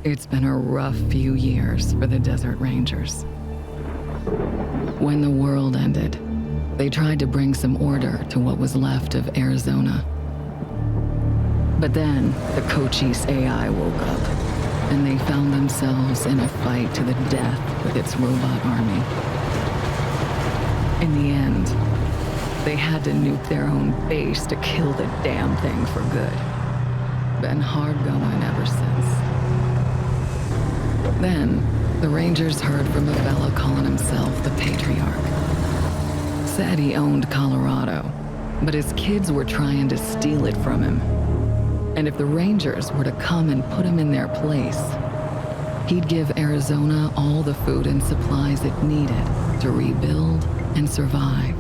It's been a rough few years for the Desert Rangers. When the world ended, they tried to bring some order to what was left of Arizona. But then, the Cochise AI woke up, and they found themselves in a fight to the death with its robot army. In the end, they had to nuke their own base to kill the damn thing for good. Been hard going ever since. Then, the Rangers heard from a fella calling himself the Patriarch. Said he owned Colorado, but his kids were trying to steal it from him. And if the Rangers were to come and put him in their place, he'd give Arizona all the food and supplies it needed to rebuild and survive.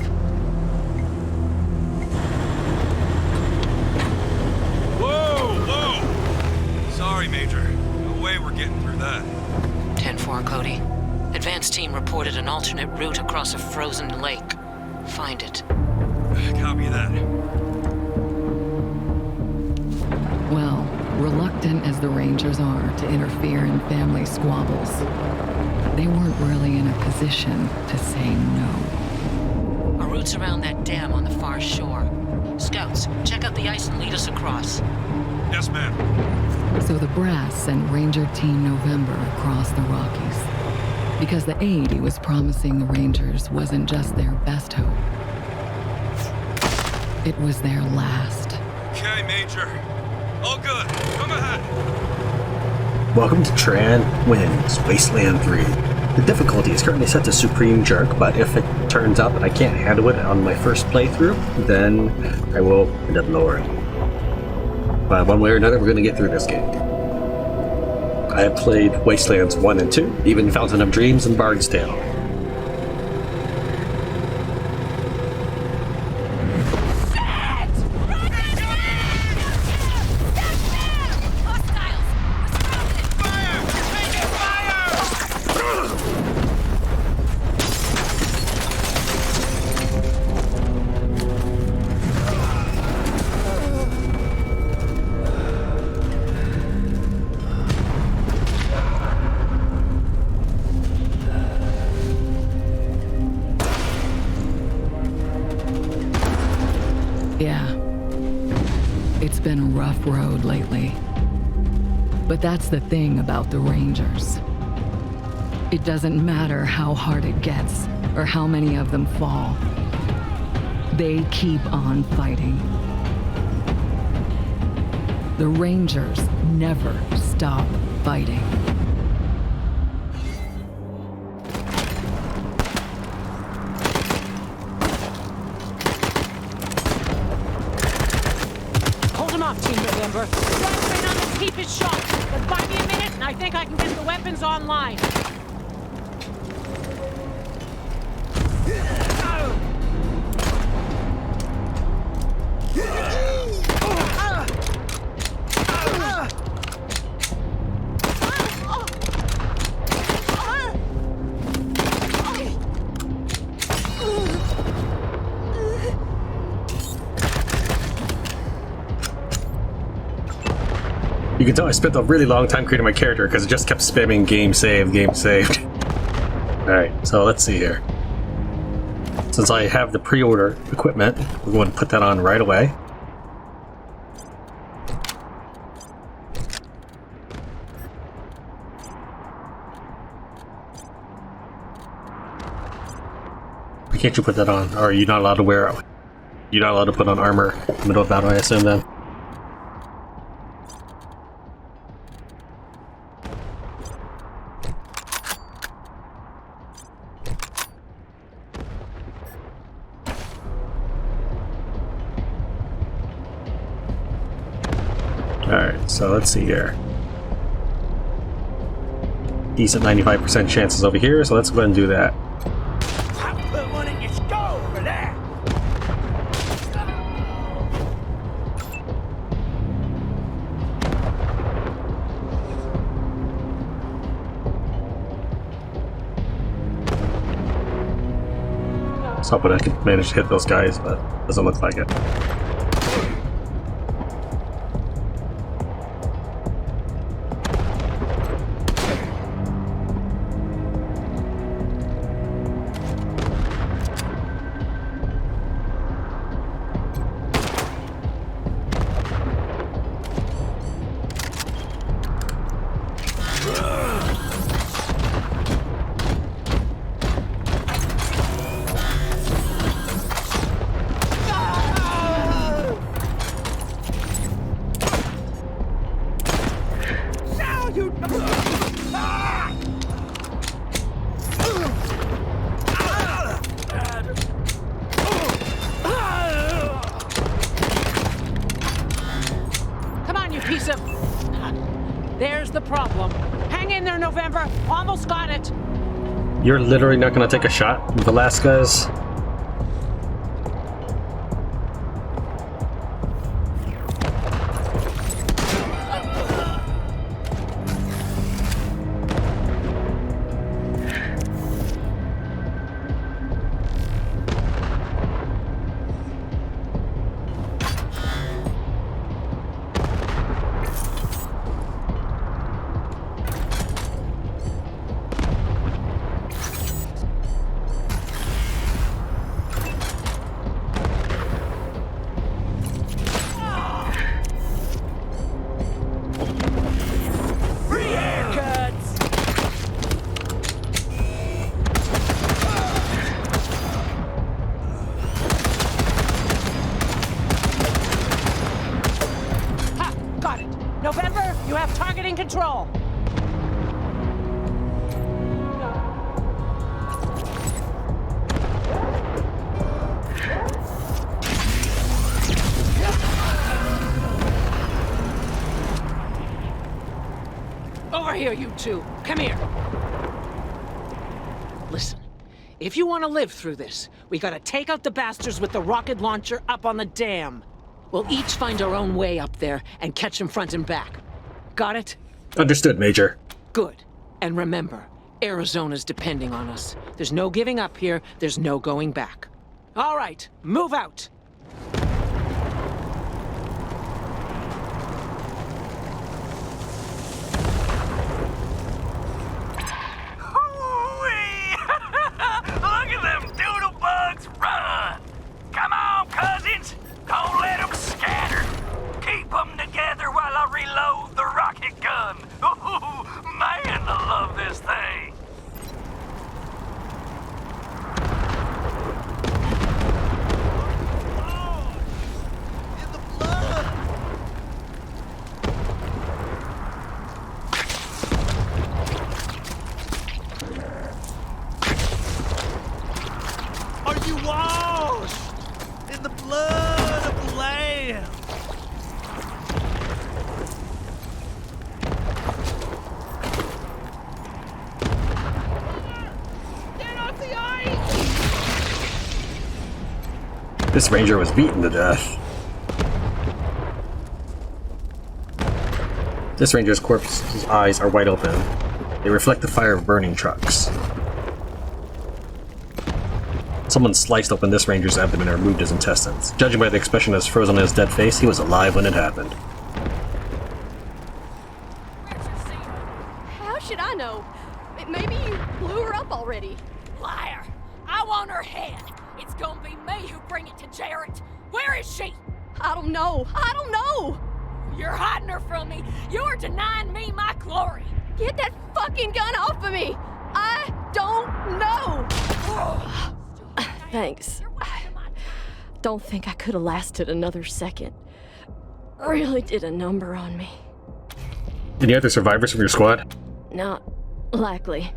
Whoa! Sorry, Major. No way we're getting through that. 10-4, Cody. Advance team reported an alternate route across a frozen lake. Find it. Copy that. Well, reluctant as the Rangers are to interfere in family squabbles, they weren't really in a position to say no. Our route's around that dam on the far shore. Scouts, check out the ice and lead us across. Yes, ma'am. So the Brass sent Ranger Team November across the Rockies, because the aid he was promising the Rangers wasn't just their best hope. It was their last. Okay, Major. All good. Come ahead. Welcome to Tran Wins Wasteland 3. The difficulty is currently set to Supreme Jerk, but if it turns out that I can't handle it on my first playthrough, then I will end up lowering. But one way or another, we're going to get through this game. I have played Wastelands 1 and 2, even Fountain of Dreams and Bard's Tale. Yeah, it's been a rough road lately. But that's the thing about the Rangers. It doesn't matter how hard it gets or how many of them fall. They keep on fighting. The Rangers never stop fighting. Team November. Right on the keep it sharp. But buy me a minute and I think I can get the weapons online. You can tell I spent a really long time creating my character because it just kept spamming game saved, game saved. Alright, so let's see here. Since I have the pre-order equipment, we're going to put that on right away. Why can't you put that on? Or are you not allowed to wear it? You're not allowed to put on armor in the middle of battle, I assume then? Alright, so let's see here. Decent 95% chances over here, so let's go ahead and do that. Put one in your skull for that. So hoping I can manage to hit those guys, but doesn't look like it. November. Almost got it. You're literally not gonna take a shot, Velasquez? November, you have targeting control. Over here, you two. Come here. Listen, if you want to live through this, we gotta take out the bastards with the rocket launcher up on the dam. We'll each find our own way up there and catch them front and back. Got it? Understood, Major. Good. And remember, Arizona's depending on us. There's no giving up here, there's no going back. All right, move out. Look at them doodle bugs run! Come on, cousins! Don't let them scatter! Keep them together while I reload the rocket gun! Ooh, man, I love this thing! In the blood! Are you washed in the blood of the Lamb? Get off the ice! This ranger was beaten to death. This ranger's corpse's eyes are wide open. They reflect the fire of burning trucks. Someone sliced open this ranger's abdomen and removed his intestines. Judging by the expression that's frozen on his dead face, he was alive when it happened. How should I know? Maybe you blew her up already. Liar! I want her head. It's gonna be me who bring it to Jarrett. Where is she? I don't know. I don't know. You're hiding her from me. You're denying me my glory. Get that fucking gun off of me. I don't know. Thanks. Don't think I could have lasted another second. Really did a number on me. Any other survivors from your squad? Not likely.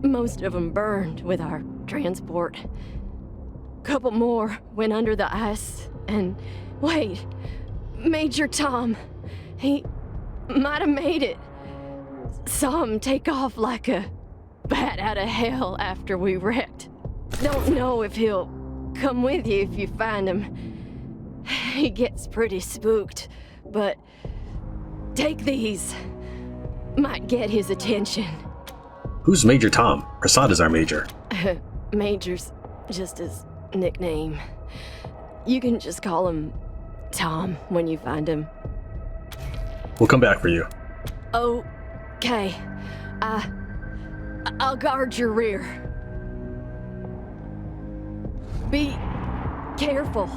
Most of them burned with our transport. Couple more went under the ice, and wait, Major Tom, he might have made it. Saw him take off like a bat out of hell after we wrecked. Don't know if he'll come with you if you find him. He gets pretty spooked, but take these. Might get his attention. Who's Major Tom? Prasad is our major. Major's just his nickname. You can just call him Tom when you find him. We'll come back for you. Okay. I'll guard your rear. Be careful.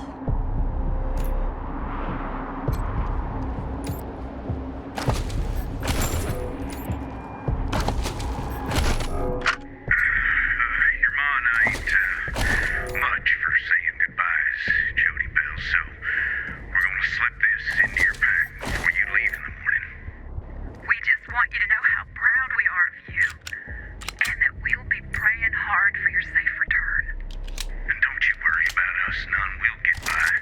None will get by.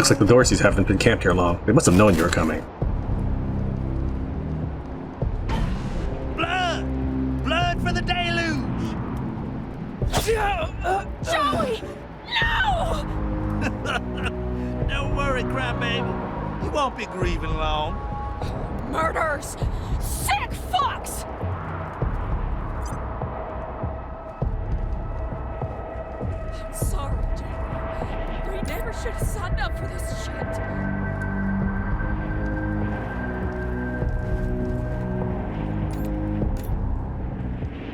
Looks like the Dorseys haven't been camped here long. They must have known you were coming. Blood! Blood for the deluge! Joey! No! Don't worry, crybaby. You won't be grieving long. Murders! Sick fucks! I'm sorry, Joey. We never should have signed up for this shit.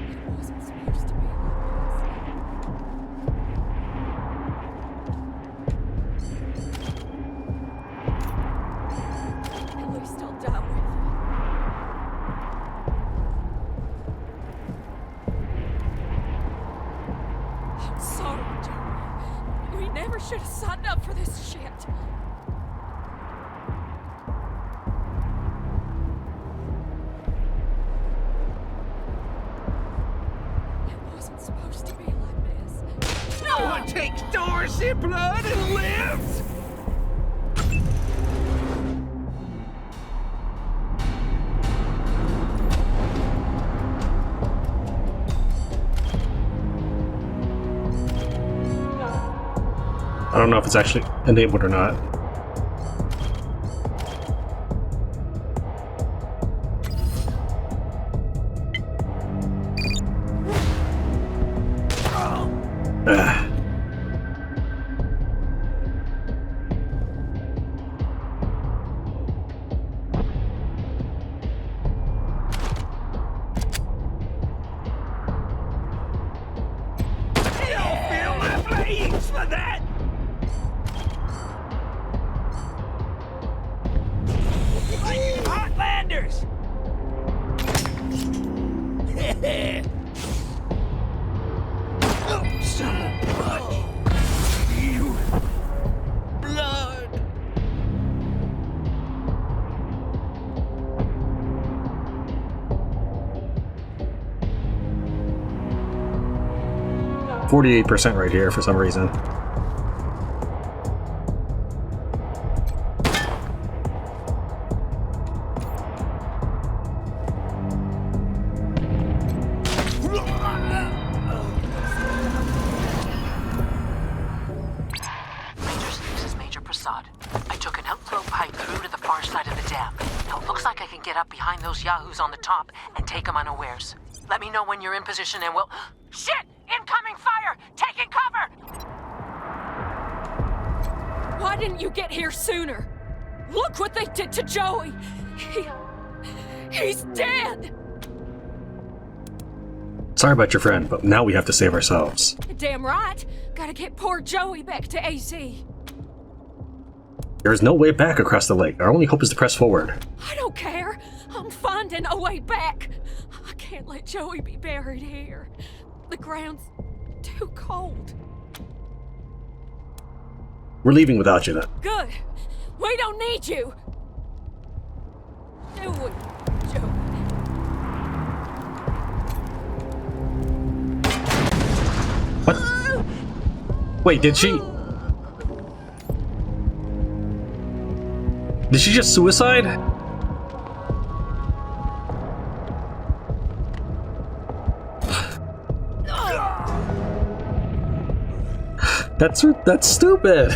It wasn't supposed to be like this. At least I'll die with you. I'm sorry, Joey. We never should have signed up for this shit. It wasn't supposed to be like this. No one takes Dorsey blood and lives! I don't know if it's actually enabled or not. Ah. 48% right here for some reason. Rangers, this is Major Prasad. I took an outflow pipe through to the far side of the dam. Now it looks like I can get up behind those yahoos on the top and take them unawares. Let me know when you're in position and we'll... Shit! Incoming fire! Taking cover! Why didn't you get here sooner? Look what they did to Joey! He's dead! Sorry about your friend, but now we have to save ourselves. Damn right. Gotta get poor Joey back to AZ. There is no way back across the lake. Our only hope is to press forward. I don't care. I'm finding a way back. I can't let Joey be buried here. The ground's too cold. We're leaving without you then. Good. We don't need you. Do it, Joey. What? Wait, did she... Did she just suicide? That's stupid.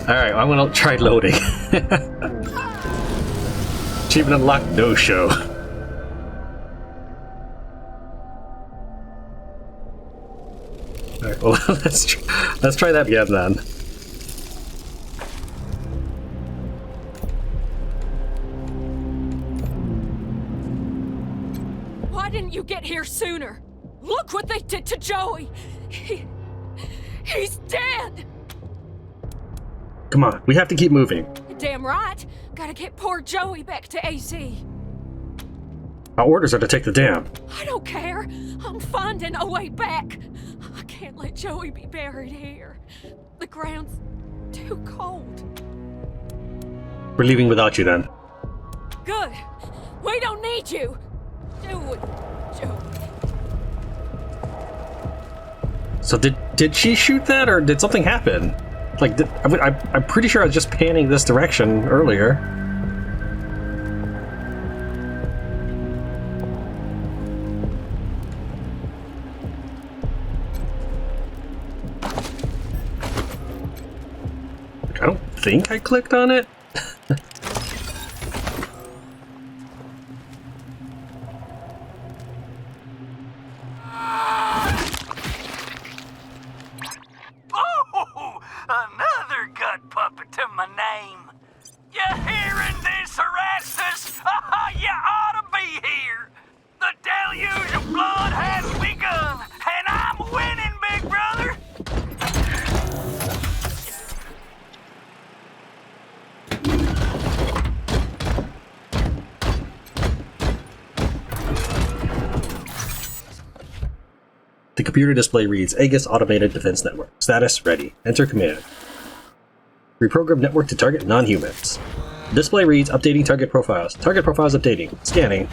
Alright, I'm gonna try loading. Achievement unlocked, no show. Alright, well, let's try that again then. Why didn't you get here sooner? Look what they did to Joey! He's dead! Come on, we have to keep moving. Damn right. Gotta get poor Joey back to AZ. Our orders are to take the dam. I don't care. I'm finding a way back. I can't let Joey be buried here. The ground's too cold. We're leaving without you then. Good. We don't need you. Do it, Joey. So did she shoot that, or did something happen? Like, I'm pretty sure I was just panning this direction earlier. I don't think I clicked on it. Oh, another gut puppet to my name. You hearing this, Erastus? You ought to be here. The deluge of blood has begun, and I'm winning, big brother. The computer display reads Aegis Automated Defense Network. Status ready. Enter command. Reprogram network to target non-humans. Display reads updating target profiles. Target profiles updating. Scanning.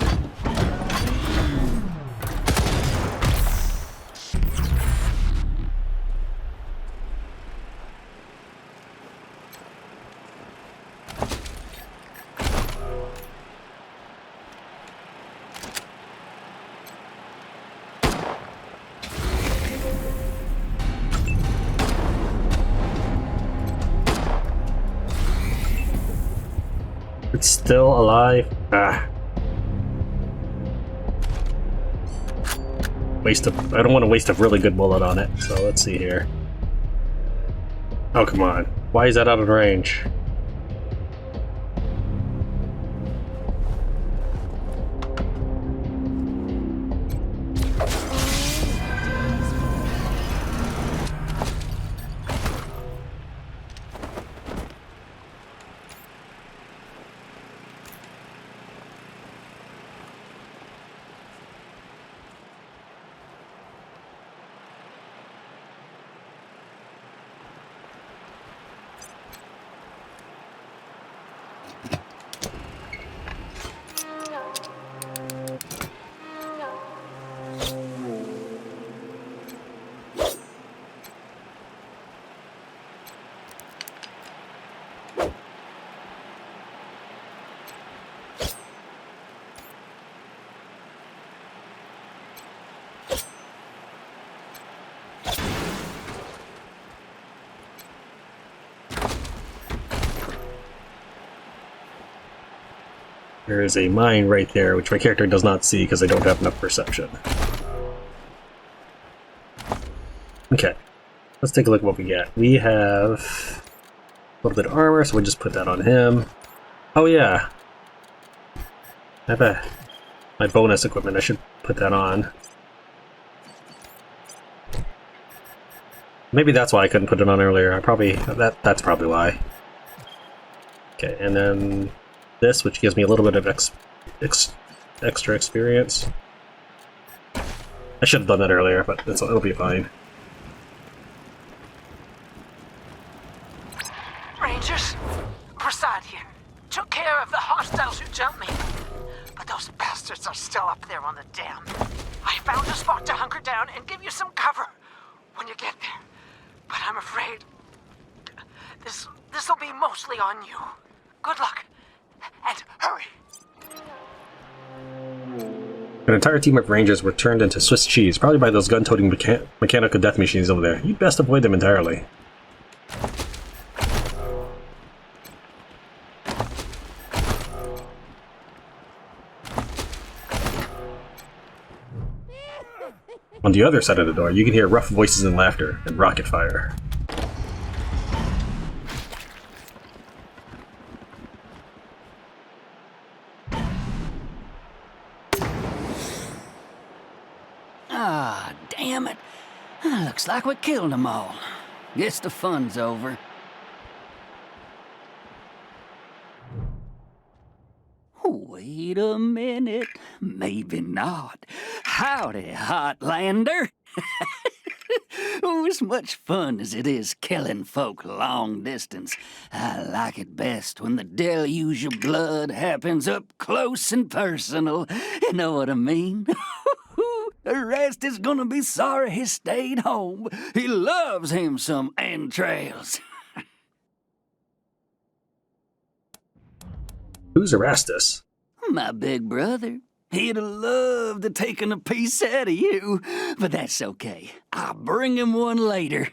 It's still alive. Ah. I don't want to waste a really good bullet on it, so let's see here. Oh, come on. Why is that out of range? There is a mine right there, which my character does not see because I don't have enough perception. Okay, let's take a look at what we get. We have a little bit of armor, so we'll just put that on him. Oh yeah, I have my bonus equipment. I should put that on. Maybe that's why I couldn't put it on earlier. That's probably why. Okay, and then this, which gives me a little bit of extra experience. I should have done that earlier, but it'll be fine. Rangers, Prasad here. Took care of the hostiles who jumped me. But those bastards are still up there on the dam. I found a spot to hunker down and give you some cover when you get there. But I'm afraid this'll be mostly on you. Good luck. And hurry! An entire team of rangers were turned into Swiss cheese, probably by those gun-toting mechanical death machines over there. You'd best avoid them entirely. On the other side of the door, you can hear rough voices and laughter, and rocket fire. Ah, damn it. Looks like we killed them all. Guess the fun's over. Wait a minute. Maybe not. Howdy, Hotlander. Oh, as much fun as it is killing folk long distance, I like it best when the deluge of blood happens up close and personal. You know what I mean? The rest is gonna be sorry he stayed home. He loves him some entrails. Who's Erastus? My big brother. He'd have loved to taken a piece out of you, but that's okay. I'll bring him one later.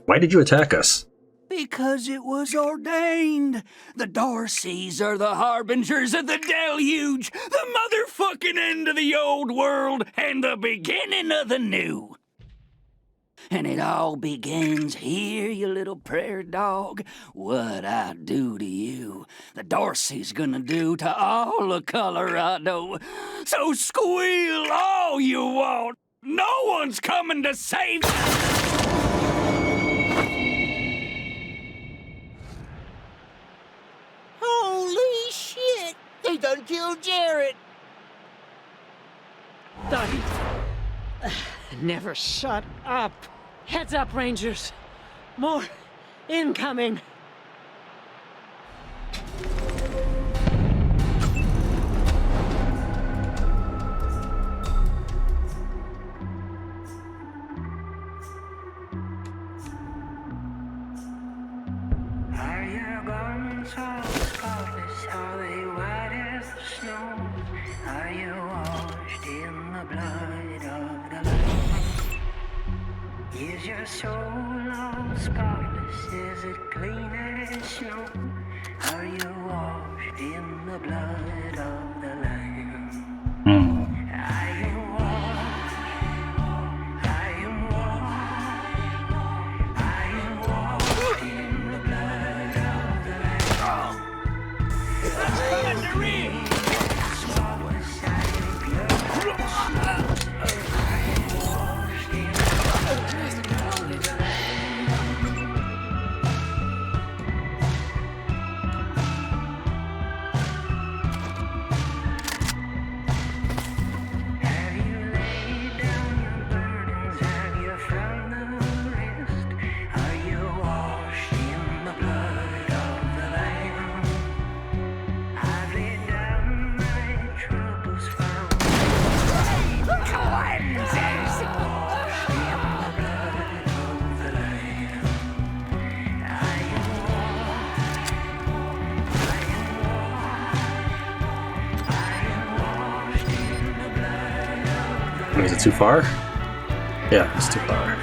Why did you attack us? Because it was ordained. The Darcys are the harbingers of the deluge, the motherfucking end of the old world, and the beginning of the new. And it all begins here, you little prairie dog. What I do to you, the Darcy's gonna do to all of Colorado. So squeal all you want. No one's coming to save you. Holy shit! They done killed Jared! Never shut up. Heads up, Rangers. More incoming. Are your garments all spotless? Are they white as the snow? Are you washed in the blood of the Lamb? Is your soul all spotless? Is it clean as snow? Are you washed in the blood of the Lamb? Are you washed? Are you washed? Are you washed in the blood of the Lamb? Spotless, are you pure? Is it too far? Yeah, it's too far.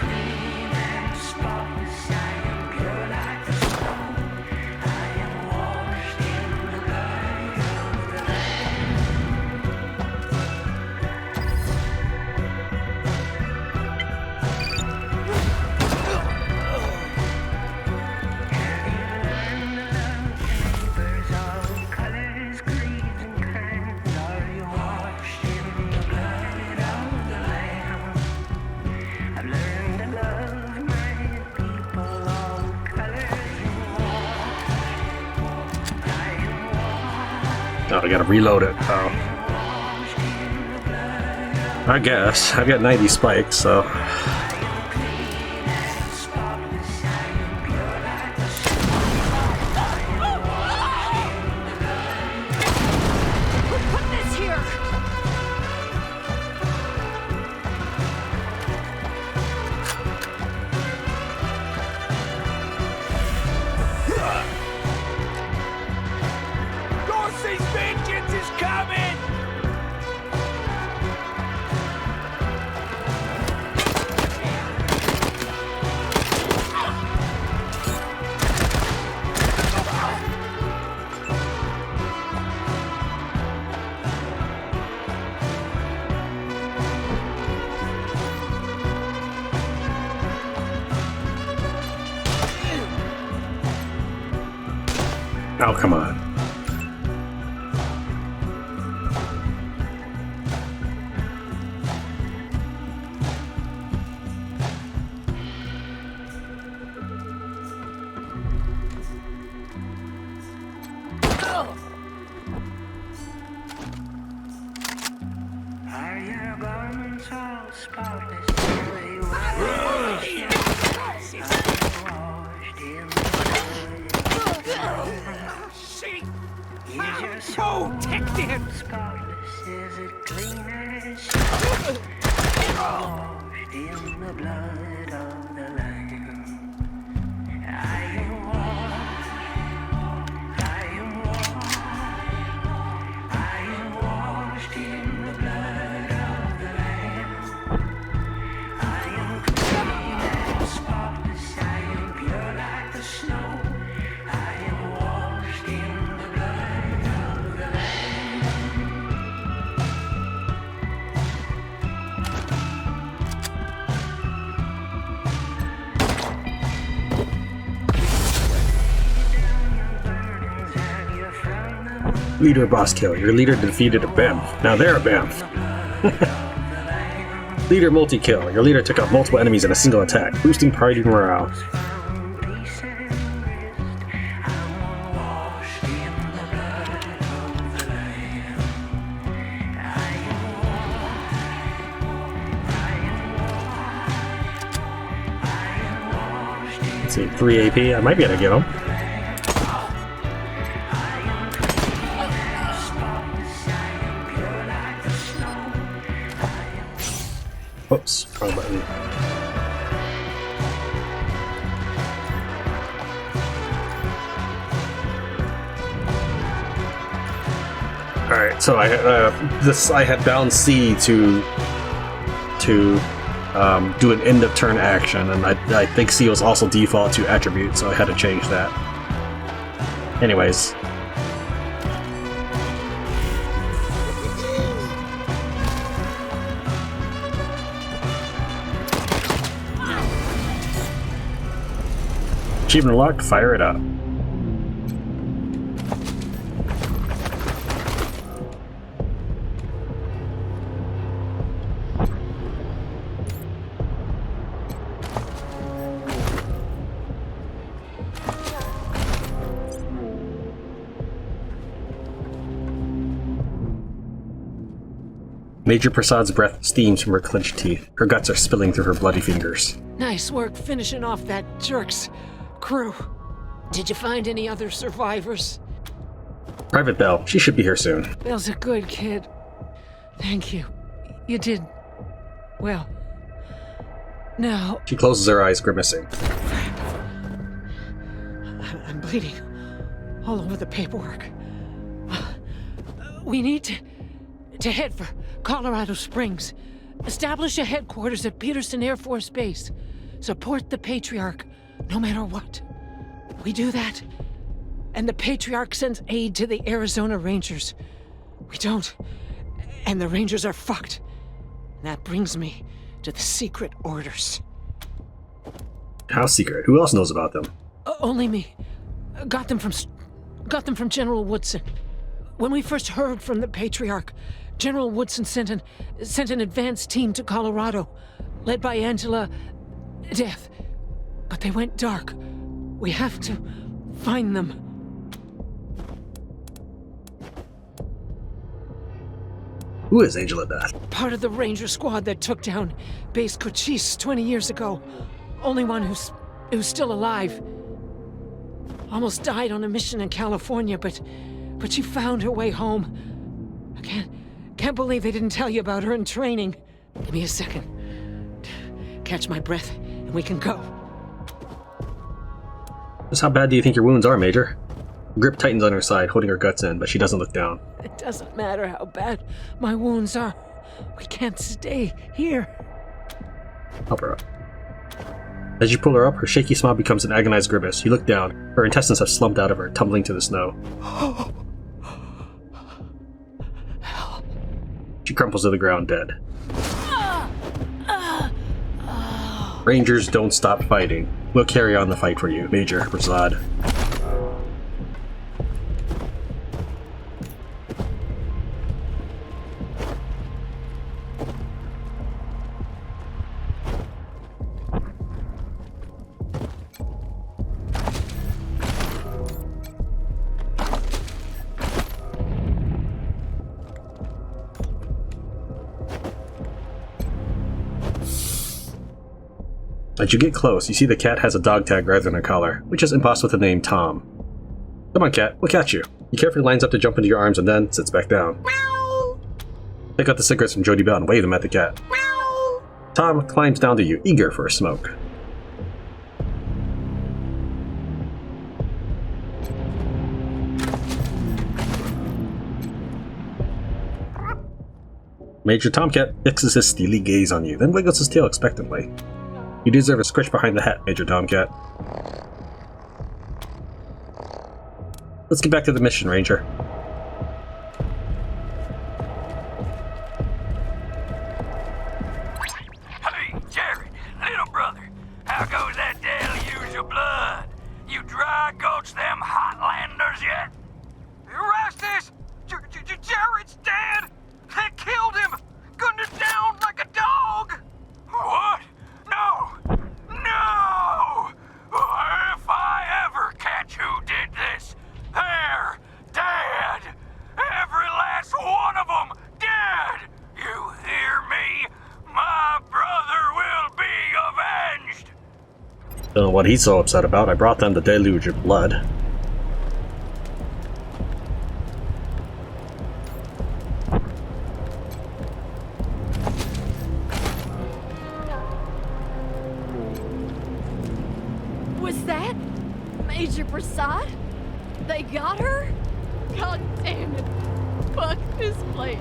Oh, I gotta reload it. Oh. I guess. I've got 90 spikes, so. Oh, come on. Are your garments all spotless? Are they white? Washed in the blood. Is Protected! Leader boss kill. Your leader defeated a BAMF. Now they're a BAMF. Leader multi-kill. Your leader took out multiple enemies in a single attack, boosting party morale. Let's see, 3 AP. I might be able to get him. Oops, wrong button. Alright, so I had bound C to do an end of turn action, and I think C was also default to attribute, so I had to change that. Anyways. Achievement unlocked, fire it up. Major Prasad's breath steams from her clenched teeth. Her guts are spilling through her bloody fingers. Nice work finishing off that jerk's crew. Did you find any other survivors? Private Bell. She should be here soon. Bell's a good kid. Thank you. You did well. Now... She closes her eyes, grimacing. I'm bleeding all over the paperwork. We need to head for Colorado Springs. Establish a headquarters at Peterson Air Force Base. Support the Patriarch, no matter what. We do that, and the Patriarch sends aid to the Arizona Rangers. We don't, and the Rangers are fucked. And that brings me to the secret orders. How secret? Who else knows about them? Only me. Got them from General Woodson. When we first heard from the Patriarch, General Woodson sent an advance team to Colorado, led by Angela Death. But they went dark. We have to find them. Who is Angela Death? Part of the Ranger squad that took down Base Cochise 20 years ago. Only one who's still alive. Almost died on a mission in California, but she found her way home. I can't believe they didn't tell you about her in training. Give me a second. Catch my breath, and we can go. Just how bad do you think your wounds are, Major? Grip tightens on her side, holding her guts in, but she doesn't look down. It doesn't matter how bad my wounds are. We can't stay here. Help her up. As you pull her up, her shaky smile becomes an agonized grimace. You look down. Her intestines have slumped out of her, tumbling to the snow. She crumples to the ground, dead. Rangers don't stop fighting. We'll carry on the fight for you, Major Prasad. As you get close, you see the cat has a dog tag rather than a collar, which is embossed with the name Tom. Come on, cat, we'll catch you. He carefully lines up to jump into your arms and then sits back down. Pick up the cigarettes from Jody Bell and wave them at the cat. Tom climbs down to you, eager for a smoke. Major Tomcat fixes his steely gaze on you, then wiggles his tail expectantly. You deserve a scratch behind the hat, Major Tomcat. Let's get back to the mission, Ranger. Hey, Jared, little brother, how goes that deluge of blood? You dry gulch them Hotlanders yet? Erastus! Jared's dead! They killed him! Gunned him down like a dog! What? No! No! If I ever catch who did this, they're dead! Every last one of them dead! You hear me? My brother will be avenged! Don't know what he's so upset about. I brought them the deluge of blood. Was that Major Prasad? They got her? God damn it. Fuck this place.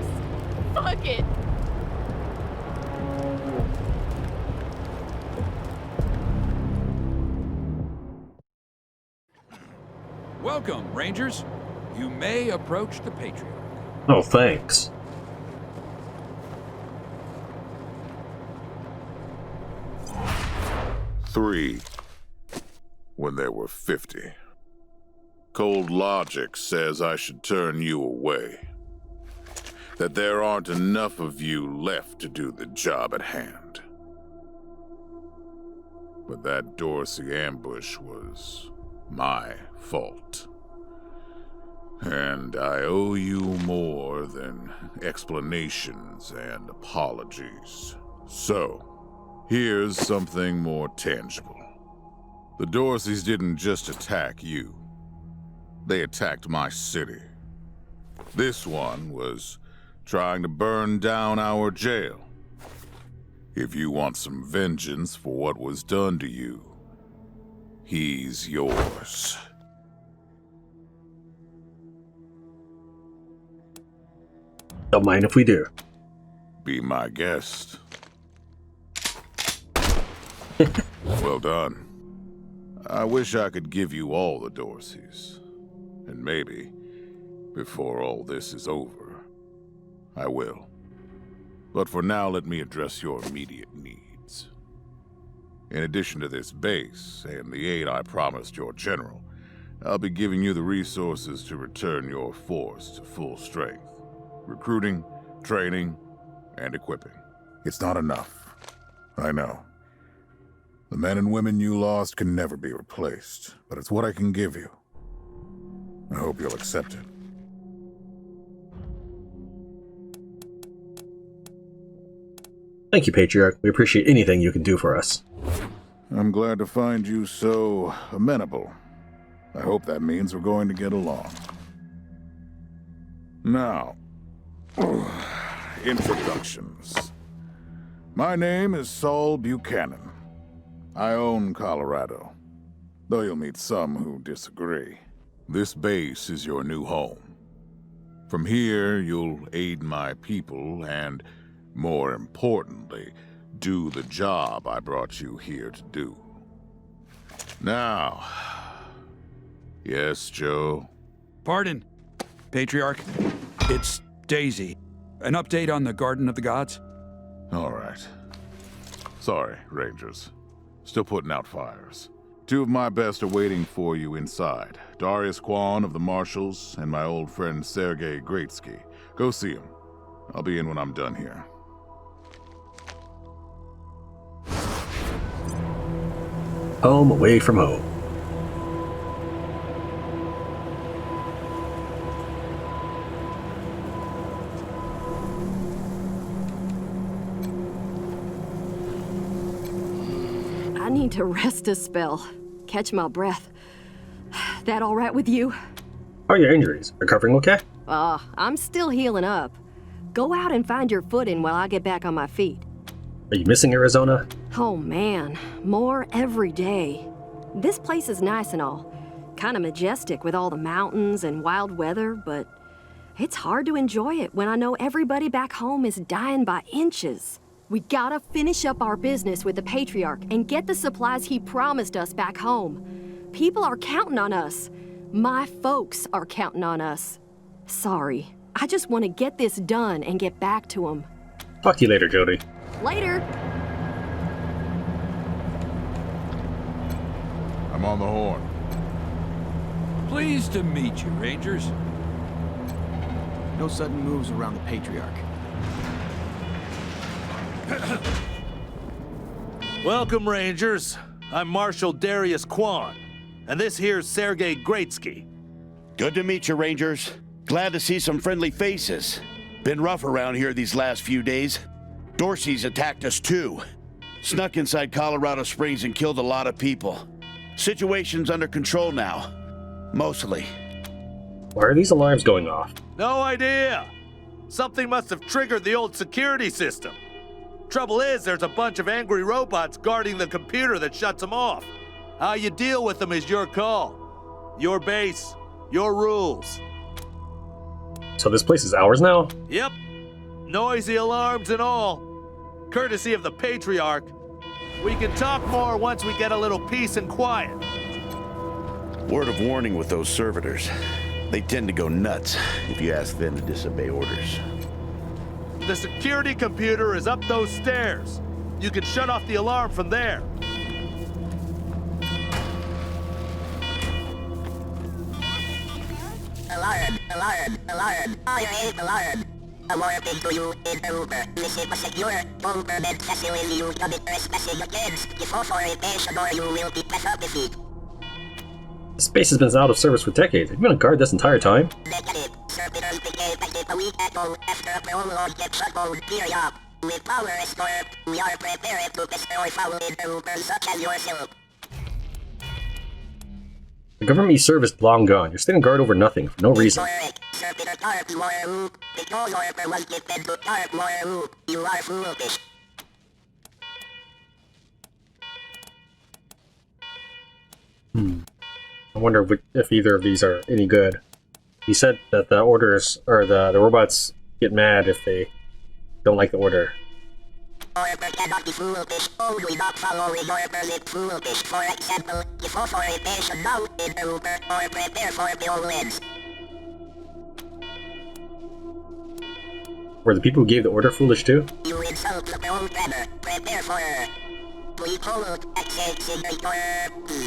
Fuck it. Welcome, Rangers. You may approach the Patriarch. Oh, thanks. Three, when there were 50. Cold logic says I should turn you away. That there aren't enough of you left to do the job at hand. But that Dorsey ambush was my fault. And I owe you more than explanations and apologies. So, here's something more tangible. The Dorseys didn't just attack you. They attacked my city. This one was trying to burn down our jail. If you want some vengeance for what was done to you, he's yours. Don't mind if we do. Be my guest. Well done. I wish I could give you all the Dorseys. And maybe, before all this is over, I will. But for now, let me address your immediate needs. In addition to this base and the aid I promised your general, I'll be giving you the resources to return your force to full strength. Recruiting, training, and equipping. It's not enough. I know. The men and women you lost can never be replaced, but it's what I can give you. I hope you'll accept it. Thank you, Patriarch. We appreciate anything you can do for us. I'm glad to find you so amenable. I hope that means we're going to get along. Now, introductions. My name is Saul Buchanan. I own Colorado, though you'll meet some who disagree. This base is your new home. From here, you'll aid my people and, more importantly, do the job I brought you here to do. Now, yes, Joe? Pardon, Patriarch. It's Daisy. An update on the Garden of the Gods? All right. Sorry, Rangers. Still putting out fires. Two of my best are waiting for you inside. Darius Kwan of the Marshals and my old friend Sergei Greatsky. Go see him. I'll be in when I'm done here. Home away from home. I need to rest a spell. Catch my breath. That all right with you? How are your injuries? Recovering okay? I'm still healing up. Go out and find your footing while I get back on my feet. Are you missing Arizona? Oh man, more every day. This place is nice and all. Kind of majestic with all the mountains and wild weather, but it's hard to enjoy it when I know everybody back home is dying by inches. We gotta finish up our business with the Patriarch and get the supplies he promised us back home. People are counting on us. My folks are counting on us. Sorry, I just want to get this done and get back to them. Talk to you later, Jody. Later. I'm on the horn. Pleased to meet you, Rangers. No sudden moves around the Patriarch. Welcome, Rangers. I'm Marshal Darius Kwan, and this here's Sergei Greatsky. Good to meet you, Rangers. Glad to see some friendly faces. Been rough around here these last few days. Dorsey's attacked us too. Snuck inside Colorado Springs and killed a lot of people. Situation's under control now. Mostly. Why are these alarms going off? No idea. Something must have triggered the old security system. Trouble is, there's a bunch of angry robots guarding the computer that shuts them off. How you deal with them is your call. Your base, your rules. So this place is ours now? Yep. Noisy alarms and all. Courtesy of the Patriarch. We can talk more once we get a little peace and quiet. Word of warning with those servitors. They tend to go nuts if you ask them to disobey orders. The security computer is up those stairs. You can shut off the alarm from there. Alarm, alarm, alarm. I hate alarm. Alerting to you in Uber. This is a secure, full-permit facility. You can be trespassing against. Before orientation or you will be defeated. This base has been out of service for decades. Have you been on guard this entire time? Negative. Servitors became active a week ago after a prolonged shutdown period. With power restored, we are prepared to destroy foul interlopers such as yourself. The government you serve is long gone. You're standing guard over nothing for no reason. Correct. Servitor Tarp more root. Because Orper was gifted to Tarp more root. You are foolish. I wonder if either of these are any good. He said that the orders, or the robots get mad if they don't like the order. Orper cannot be foolish, only not following orders is foolish. For example, if orientation now in the Uber or prepare for violence. Were the people who gave the order foolish too? You insult the programmer, prepare for we followed accessing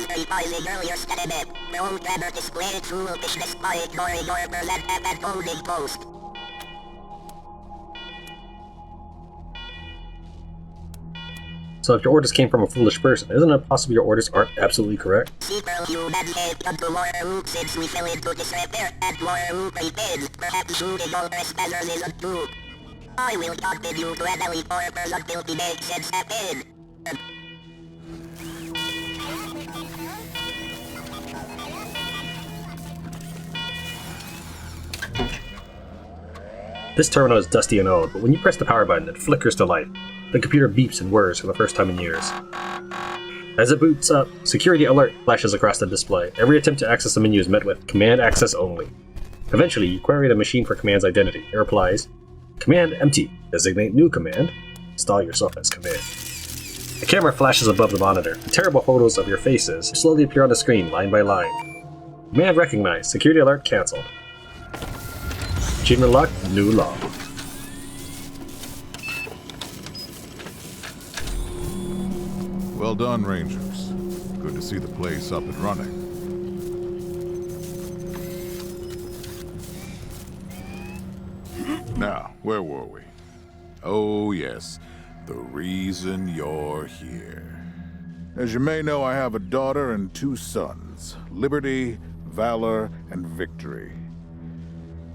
revising earlier statement. Programmer displayed foolishness by ignoring orders at holding post. So if your orders came from a foolish person, isn't it possible your orders aren't absolutely correct? Several humans have come to more root since we fell into disrepair and more root remains. Perhaps shooting all trespassers isn't true. I will continue to annihilate orders until the makes sense happen. This terminal is dusty and old, but when you press the power button, it flickers to life. The computer beeps and whirs for the first time in years. As it boots up, security alert flashes across the display. Every attempt to access the menu is met with command access only. Eventually, you query the machine for command's identity. It replies, command empty. Designate new command. Install yourself as command. A camera flashes above the monitor. The terrible photos of your faces slowly appear on the screen, line by line. Command recognized. Security alert cancelled. Achievement locked. New law. Well done, Rangers. Good to see the place up and running. Now, where were we? Oh, yes. The reason you're here. As you may know, I have a daughter and 2 sons. Liberty, Valor, and Victory.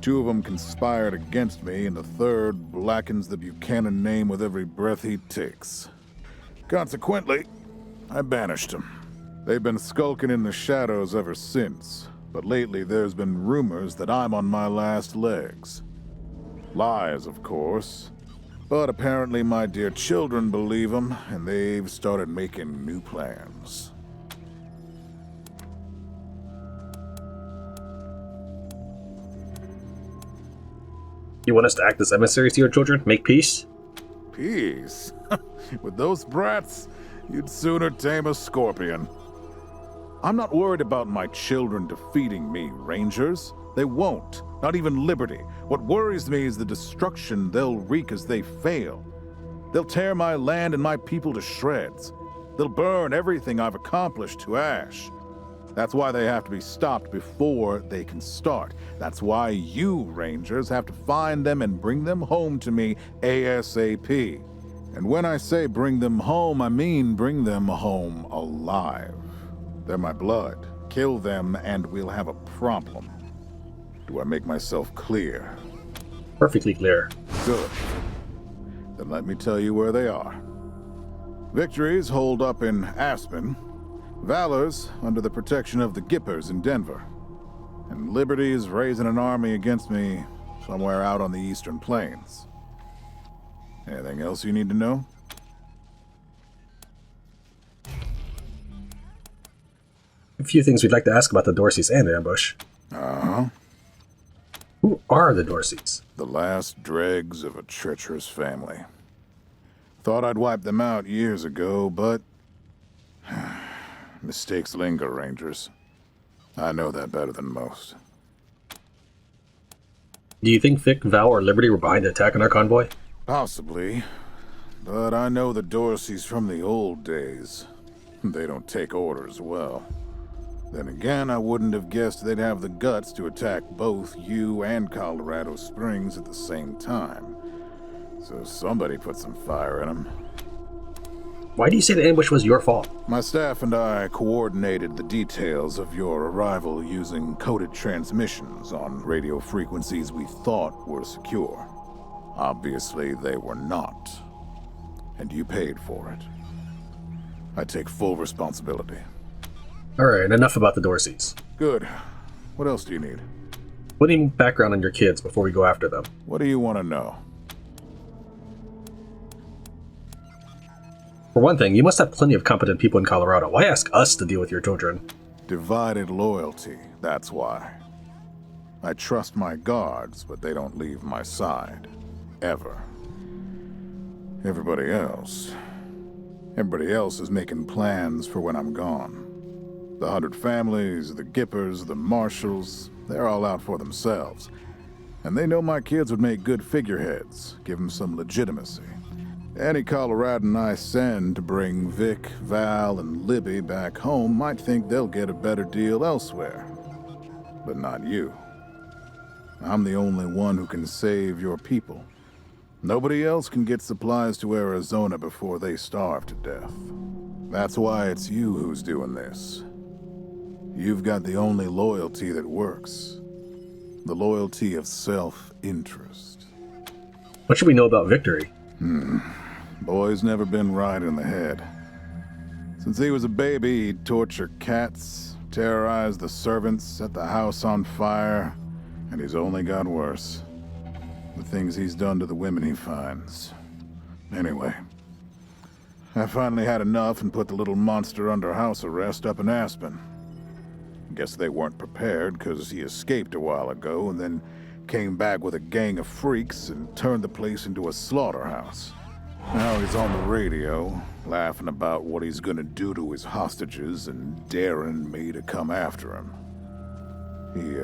2 of them conspired against me, and the 3rd blackens the Buchanan name with every breath he takes. Consequently, I banished them. They've been skulking in the shadows ever since, But lately there's been rumors that I'm on my last legs. Lies, of course. But apparently my dear children believe them, and they've started making new plans. You want us to act as emissaries to your children? Make peace? Peace? With those brats, you'd sooner tame a scorpion. I'm not worried about my children defeating me, Rangers. They won't. Not even Liberty. What worries me is the destruction they'll wreak as they fail. They'll tear my land and my people to shreds. They'll burn everything I've accomplished to ash. That's why they have to be stopped before they can start. That's why you, Rangers, have to find them and bring them home to me ASAP. And when I say bring them home, I mean bring them home alive. They're my blood. Kill them and we'll have a problem. Do I make myself clear? Perfectly clear. Good. Then let me tell you where they are. Victory's holed up in Aspen. Valor's under the protection of the Gippers in Denver. And Liberty is raising an army against me somewhere out on the Eastern Plains. Anything else you need to know? A few things we'd like to ask about the Dorseys and Ambush. Uh-huh. Who are the Dorseys? The last dregs of a treacherous family. Thought I'd wiped them out years ago, but mistakes linger, Rangers. I know that better than most. Do you think Vic, Val, or Liberty were behind the attack on our convoy? Possibly. But I know the Dorseys from the old days. They don't take orders well. Then again, I wouldn't have guessed they'd have the guts to attack both you and Colorado Springs at the same time. So somebody put some fire in them. Why do you say the ambush was your fault? My staff and I coordinated the details of your arrival using coded transmissions on radio frequencies we thought were secure. Obviously, they were not. And you paid for it. I take full responsibility. Alright, enough about the Dorseys. Good. What else do you need? What do you need background on your kids before we go after them? What do you want to know? For one thing, you must have plenty of competent people in Colorado. Why ask us to deal with your children? Divided loyalty, that's why. I trust my guards, but they don't leave my side. Ever. Everybody else is making plans for when I'm gone. The 100 families, the Gippers, the Marshals, they're all out for themselves. And they know my kids would make good figureheads, give them some legitimacy. Any Coloradan I send to bring Vic, Val, and Libby back home might think they'll get a better deal elsewhere. But not you. I'm the only one who can save your people. Nobody else can get supplies to Arizona before they starve to death. That's why it's you who's doing this. You've got the only loyalty that works. The loyalty of self-interest. What should we know about Victory? Boy's never been right in the head. Since he was a baby, he'd torture cats, terrorize the servants, set the house on fire, and he's only got worse. The things he's done to the women he finds. Anyway, I finally had enough and put the little monster under house arrest up in Aspen. Guess they weren't prepared because he escaped a while ago and then came back with a gang of freaks and turned the place into a slaughterhouse. Now he's on the radio, laughing about what he's gonna do to his hostages and daring me to come after him. He,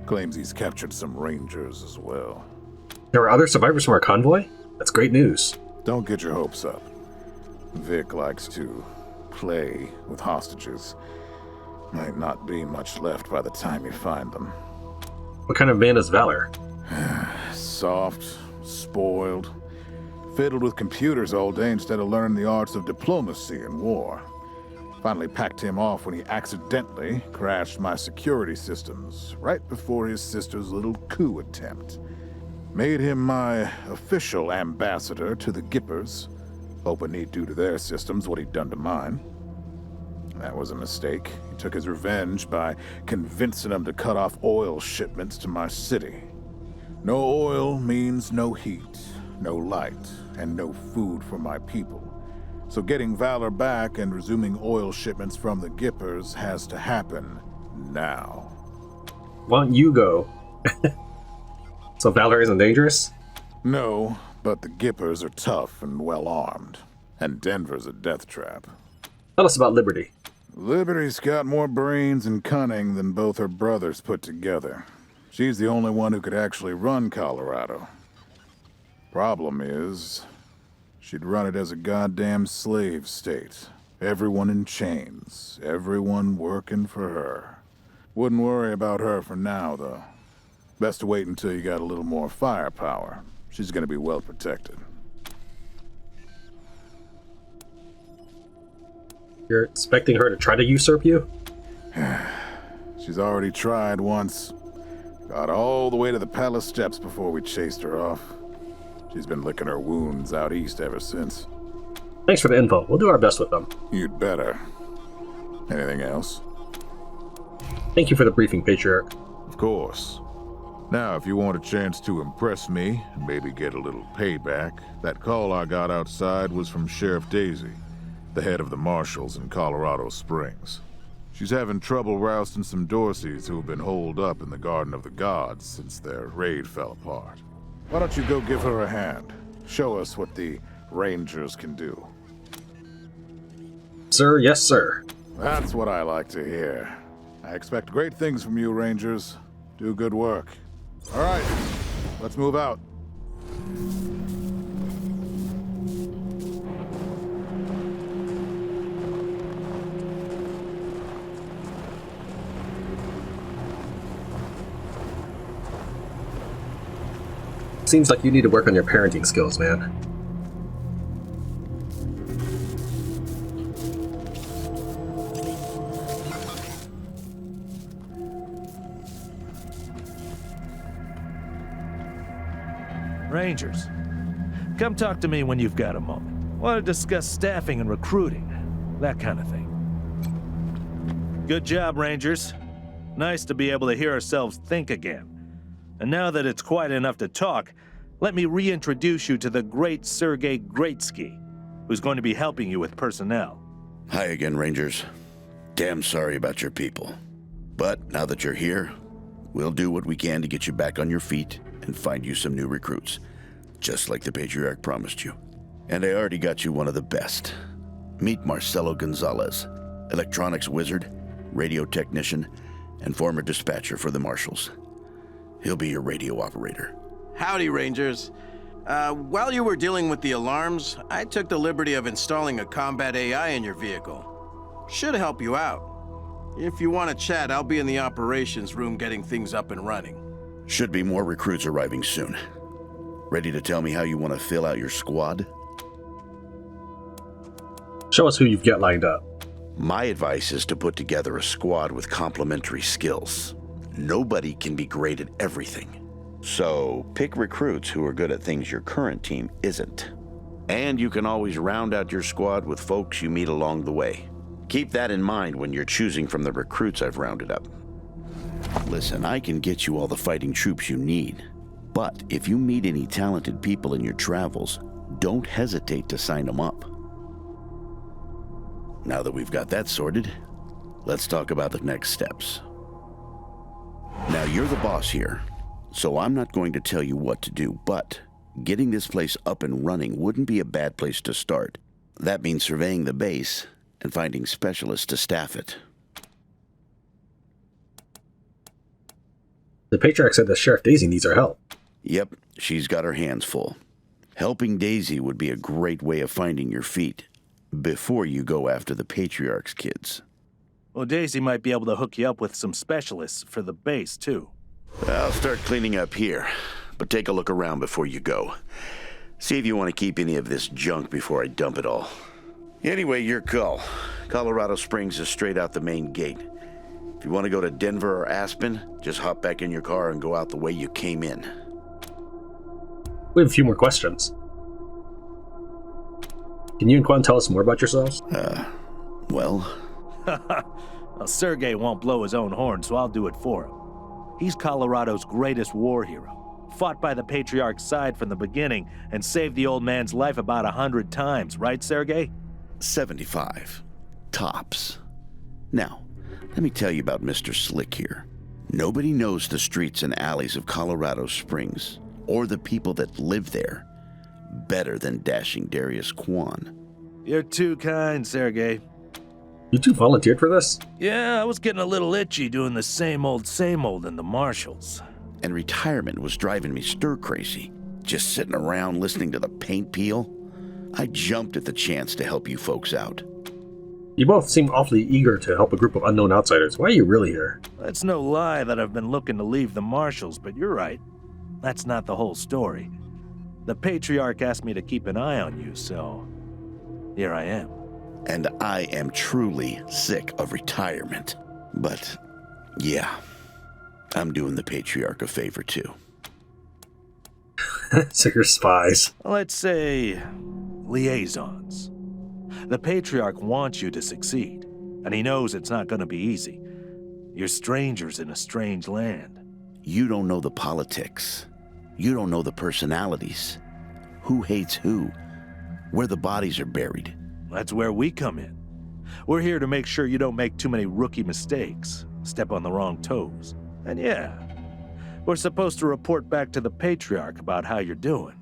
claims he's captured some Rangers as well. There are other survivors from our convoy? That's great news. Don't get your hopes up. Vic likes to play with hostages. Might not be much left by the time you find them. What kind of man is Valor? Soft, spoiled, fiddled with computers all day instead of learning the arts of diplomacy and war. Finally packed him off when he accidentally crashed my security systems right before his sister's little coup attempt. Made him my official ambassador to the Gippers, hoping he'd do to their systems what he'd done to mine. That was a mistake. He took his revenge by convincing them to cut off oil shipments to my city. No oil means no heat, no light, and no food for my people. So getting Valor back and resuming oil shipments from the Gippers has to happen now. Why don't you go? So Valor isn't dangerous? No, but the Gippers are tough and well-armed. And Denver's a death trap. Tell us about Liberty. Liberty's got more brains and cunning than both her brothers put together. She's the only one who could actually run Colorado. Problem is, she'd run it as a goddamn slave state. Everyone in chains, everyone working for her. Wouldn't worry about her for now, though. Best to wait until you got a little more firepower. She's gonna be well protected. You're expecting her to try to usurp you? She's already tried once. Got all the way to the palace steps before we chased her off. She's been licking her wounds out east ever since. Thanks for the info. We'll do our best with them. You'd better. Anything else? Thank you for the briefing, Patriarch. Of course. Now, if you want a chance to impress me, and maybe get a little payback, that call I got outside was from Sheriff Daisy, the head of the marshals in Colorado Springs. She's having trouble rousting some Dorseys who have been holed up in the Garden of the Gods since their raid fell apart. Why don't you go give her a hand? Show us what the Rangers can do. Sir, yes, sir. That's what I like to hear. I expect great things from you, Rangers. Do good work. All right, let's move out. Seems like you need to work on your parenting skills, man. Rangers, come talk to me when you've got a moment. Want to discuss staffing and recruiting, that kind of thing. Good job, Rangers. Nice to be able to hear ourselves think again. And now that it's quiet enough to talk, let me reintroduce you to the great Sergei Greatsky, who's going to be helping you with personnel. Hi again, Rangers. Damn sorry about your people. But now that you're here, we'll do what we can to get you back on your feet and find you some new recruits, just like the Patriarch promised you. And I already got you one of the best. Meet Marcelo Gonzalez, electronics wizard, radio technician, and former dispatcher for the Marshals. He'll be your radio operator. Howdy, Rangers. While you were dealing with the alarms, I took the liberty of installing a combat AI in your vehicle. Should help you out. If you want to chat, I'll be in the operations room getting things up and running. Should be more recruits arriving soon. Ready to tell me how you want to fill out your squad? Show us who you've got lined up. My advice is to put together a squad with complementary skills. Nobody can be great at everything. So pick recruits who are good at things your current team isn't. And you can always round out your squad with folks you meet along the way. Keep that in mind when you're choosing from the recruits I've rounded up. Listen, I can get you all the fighting troops you need. But if you meet any talented people in your travels, don't hesitate to sign them up. Now that we've got that sorted, let's talk about the next steps. Now, you're the boss here, so I'm not going to tell you what to do, but getting this place up and running wouldn't be a bad place to start. That means surveying the base and finding specialists to staff it. The Patriarch said that Sheriff Daisy needs our help. Yep, she's got her hands full. Helping Daisy would be a great way of finding your feet before you go after the Patriarch's kids. Well, Daisy might be able to hook you up with some specialists for the base, too. I'll start cleaning up here, but take a look around before you go. See if you want to keep any of this junk before I dump it all. Anyway, your call. Colorado Springs is straight out the main gate. If you want to go to Denver or Aspen, just hop back in your car and go out the way you came in. We have a few more questions. Can you and Quan tell us more about yourselves? Well... Well, Sergei won't blow his own horn, so I'll do it for him. He's Colorado's greatest war hero. Fought by the Patriarch's side from the beginning and saved the old man's life about 100 times, right, Sergei? 75. Tops. Now, let me tell you about Mr. Slick here. Nobody knows the streets and alleys of Colorado Springs, or the people that live there, better than dashing Darius Kwan. You're too kind, Sergei. You two volunteered for this? Yeah, I was getting a little itchy doing the same old in the marshals. And retirement was driving me stir-crazy. Just sitting around listening to the paint peel. I jumped at the chance to help you folks out. You both seem awfully eager to help a group of unknown outsiders. Why are you really here? It's no lie that I've been looking to leave the marshals, but you're right. That's not the whole story. The Patriarch asked me to keep an eye on you, so here I am. And I am truly sick of retirement. But, yeah, I'm doing the Patriarch a favor too. So you're spies. Let's say liaisons. The Patriarch wants you to succeed, and he knows it's not going to be easy. You're strangers in a strange land. You don't know the politics. You don't know the personalities. Who hates who? Where the bodies are buried. That's where we come in. We're here to make sure you don't make too many rookie mistakes, step on the wrong toes. And yeah, we're supposed to report back to the Patriarch about how you're doing.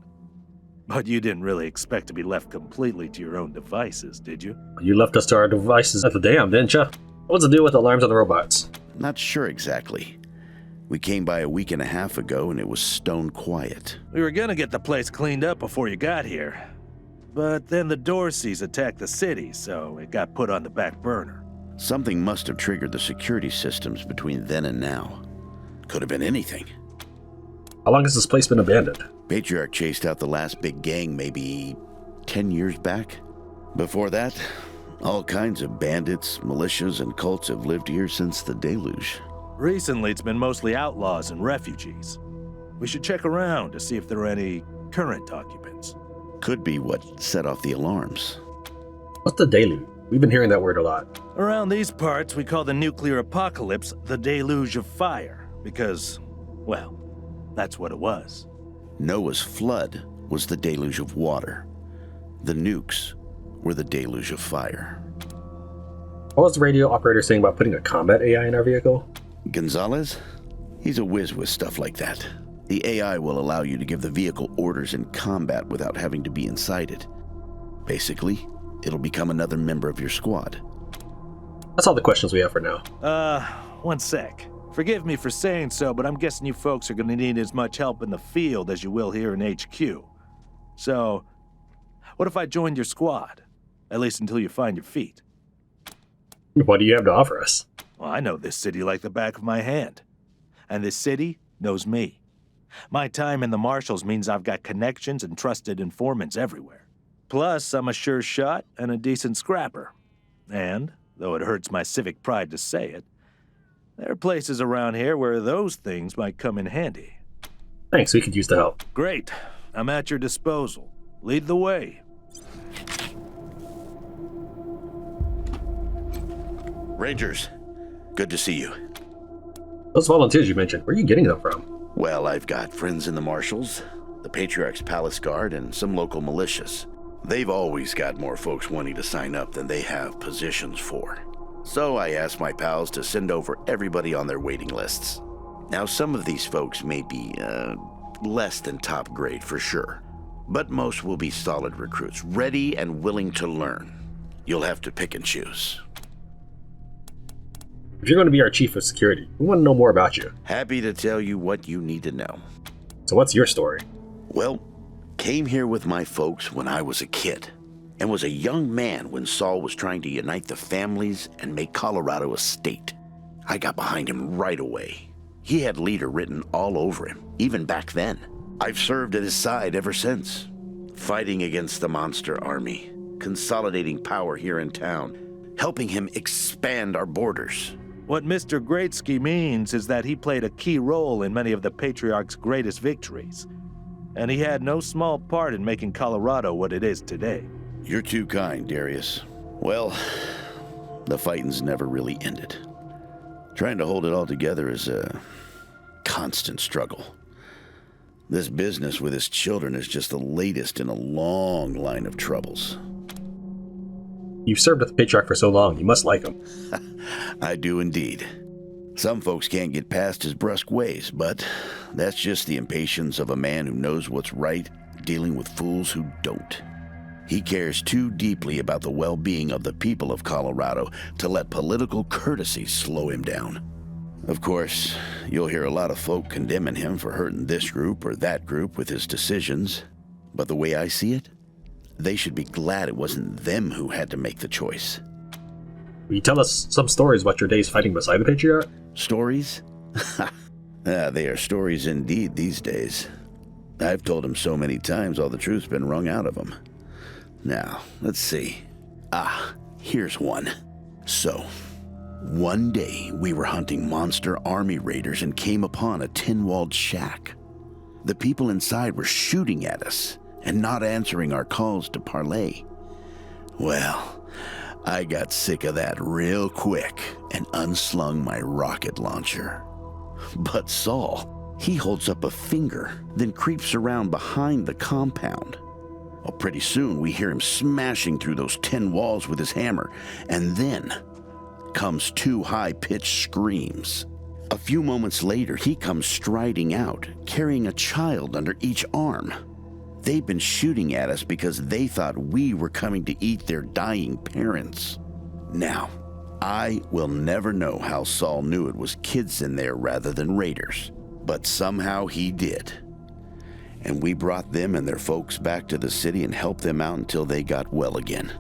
But you didn't really expect to be left completely to your own devices, did you? You left us to our devices at the dam, didn't you? What's the deal with alarms on the robots? Not sure exactly. We came by a week and a half ago and it was stone quiet. We were gonna get the place cleaned up before you got here. But then the Dorseys attacked the city, so it got put on the back burner. Something must have triggered the security systems between then and now. Could have been anything. How long has this place been abandoned? Patriarch chased out the last big gang maybe 10 years back. Before that, all kinds of bandits, militias, and cults have lived here since the deluge. Recently, it's been mostly outlaws and refugees. We should check around to see if there are any current occupants. Could be what set off the alarms. What's the deluge? We've been hearing that word a lot. Around these parts, we call the nuclear apocalypse the deluge of fire, because, well, that's what it was. Noah's flood was the deluge of water. The nukes were the deluge of fire. What was the radio operator saying about putting a combat AI in our vehicle? Gonzalez? He's a whiz with stuff like that. The AI will allow you to give the vehicle orders in combat without having to be inside it. Basically, it'll become another member of your squad. That's all the questions we have for now. One sec. Forgive me for saying so, but I'm guessing you folks are gonna need as much help in the field as you will here in HQ. So, what if I joined your squad? At least until you find your feet. What do you have to offer us? Well, I know this city like the back of my hand. And this city knows me. My time in the marshals means I've got connections and trusted informants everywhere. Plus, I'm a sure shot and a decent scrapper. And, though it hurts my civic pride to say it, there are places around here where those things might come in handy. Thanks, we could use the help. Great. I'm at your disposal. Lead the way. Rangers, good to see you. Those volunteers you mentioned, where are you getting them from? Well, I've got friends in the marshals, the Patriarch's Palace Guard, and some local militias. They've always got more folks wanting to sign up than they have positions for. So I asked my pals to send over everybody on their waiting lists. Now, some of these folks may be, less than top grade for sure, but most will be solid recruits, ready and willing to learn. You'll have to pick and choose. If you're going to be our chief of security, we want to know more about you. Happy to tell you what you need to know. So what's your story? Well, came here with my folks when I was a kid, and was a young man when Saul was trying to unite the families and make Colorado a state. I got behind him right away. He had leader written all over him, even back then. I've served at his side ever since, fighting against the monster army, consolidating power here in town, helping him expand our borders. What Mr. Greatsky means is that he played a key role in many of the Patriarch's greatest victories. And he had no small part in making Colorado what it is today. You're too kind, Darius. Well, the fighting's never really ended. Trying to hold it all together is a constant struggle. This business with his children is just the latest in a long line of troubles. You've served with the Patriarch for so long, you must like him. I do indeed. Some folks can't get past his brusque ways, but that's just the impatience of a man who knows what's right, dealing with fools who don't. He cares too deeply about the well-being of the people of Colorado to let political courtesy slow him down. Of course, you'll hear a lot of folk condemning him for hurting this group or that group with his decisions, but the way I see it, they should be glad it wasn't them who had to make the choice. Will you tell us some stories about your days fighting beside the Patriarch? Stories? They are stories indeed these days. I've told him so many times all the truth's been wrung out of him. Now, let's see. Here's one. So, one day we were hunting monster army raiders and came upon a tin-walled shack. The people inside were shooting at us and not answering our calls to parley. Well, I got sick of that real quick and unslung my rocket launcher. But Saul, he holds up a finger, then creeps around behind the compound. Well, pretty soon we hear him smashing through those tin walls with his hammer, and then comes two high-pitched screams. A few moments later, he comes striding out, carrying a child under each arm. They've been shooting at us because they thought we were coming to eat their dying parents. Now, I will never know how Saul knew it was kids in there rather than raiders, but somehow he did. And we brought them and their folks back to the city and helped them out until they got well again.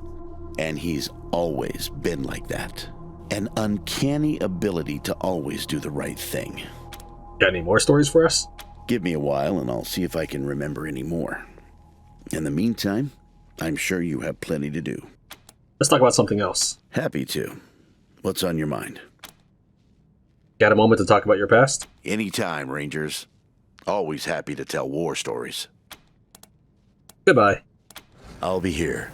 And he's always been like that. An uncanny ability to always do the right thing. Got any more stories for us? Give me a while and I'll see if I can remember any more. In the meantime, I'm sure you have plenty to do. Let's talk about something else. Happy to. What's on your mind? Got a moment to talk about your past? Anytime, Rangers. Always happy to tell war stories. Goodbye. I'll be here.